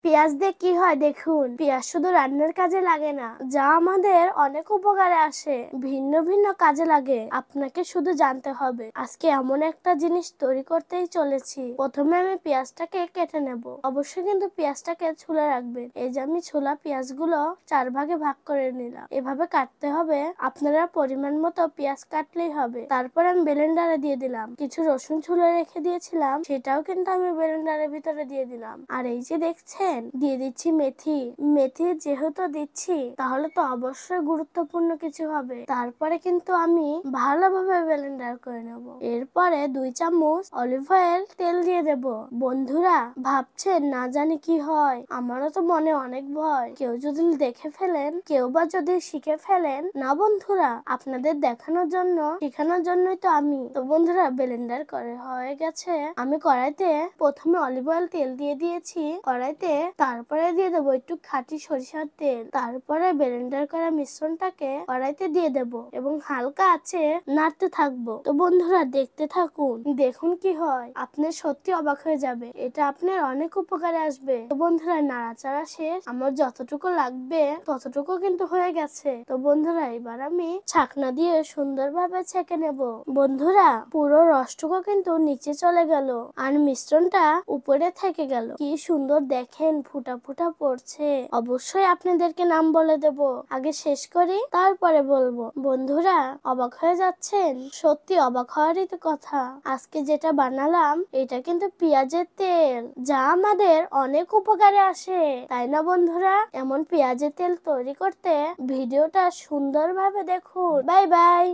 পেঁয়াজ দিয়ে কি হয় দেখুন। পেঁয়াজ শুধু রান্নার কাজে লাগে না, যা আমাদের অনেক উপকারে আসে, ভিন্ন ভিন্ন কাজে লাগে। আপনাকে শুধু জানতে হবে। আজকে এমন একটা জিনিস তৈরি করতেই চলেছি। প্রথমে আমি পেঁয়াজটাকে কেটে নেব। অবশ্যই কিন্তু পেঁয়াজটাকে ছুলে রাখবেন। এই যে আমি ছোলা পেঁয়াজগুলো 4 ভাগে ভাগ করে নিলাম। এভাবে কাটতে হবে। আপনারা পরিমাণ মতো পেঁয়াজ কাটলেই হবে। তারপর আমি ব্লেন্ডারে দিয়ে দিলাম। কিছু রসুন ছুলে রেখে দিয়েছিলাম, সেটাও কিন্তু আমি ব্লেন্ডারের ভিতরে দিয়ে দিলাম। আর এই যে দেখছেন, দিয়ে দিচ্ছি মেথি। মেথি যেহেতু দিচ্ছি, তাহলে তো অবশ্যই গুরুত্বপূর্ণ কিছু হবে। তারপরে কিন্তু আমি ভালোভাবে ব্লেন্ডার করে নেব। এরপরে 2 চামচ অলিভ অয়েল তেল দিয়ে দেব। বন্ধুরা ভাবছেন না জানি কি হয়, আমারও তো মনে অনেক ভয়। কেউ যদি দেখে ফেলেন, কেউ বা যদি শিখে ফেলেন। না বন্ধুরা, আপনাদের দেখানোর জন্য, শেখানোর জন্যই তো আমি। তো বন্ধুরা ব্লেন্ডার করে হয়ে গেছে। আমি কড়াইতে প্রথমে অলিভ অয়েল তেল দিয়ে দিয়েছি কড়াইতে। তারপরে দিয়ে দেবো একটু খাঁটি সরিষার তেল। তারপরে ব্লেন্ডার করা মিশ্রণটাকে কড়াইতে দিয়ে দেব এবং হালকা আছে নাড়তে থাকবো। তো বন্ধুরা দেখতে থাকুন, দেখুন কি হয়। আপনি সত্যি অবাক হয়ে যাবে। এটা আপনার অনেক উপকারে আসবে। তো বন্ধুরা নাড়াচাড়া শেষ। আমার যতটুকু লাগবে ততটুকু কিন্তু হয়ে গেছে। তো বন্ধুরা এবার আমি ছাকনা দিয়ে সুন্দরভাবে ছেঁকে নেব। বন্ধুরা পুরো রসটুকু কিন্তু নিচে চলে গেল আর মিশ্রণটা উপরে থেকে গেল। কি সুন্দর দেখেন, ফুটা ফুটা পড়ছে। অবশ্যই আপনাদেরকে নাম বলে দেব। আগে শেষ করি, তারপরে বলবো। বন্ধুরা অবাক হয়ে যাচ্ছেন? সত্যি অবাক হওয়ারই তো কথা। আজকে যেটা বানালাম, এটা কিন্তু পেঁয়াজের তেল, যা আমাদের অনেক উপকারে আসে, তাই না বন্ধুরা? এমন পেঁয়াজের তেল তৈরি করতে ভিডিওটা সুন্দরভাবে দেখুন। Bye bye.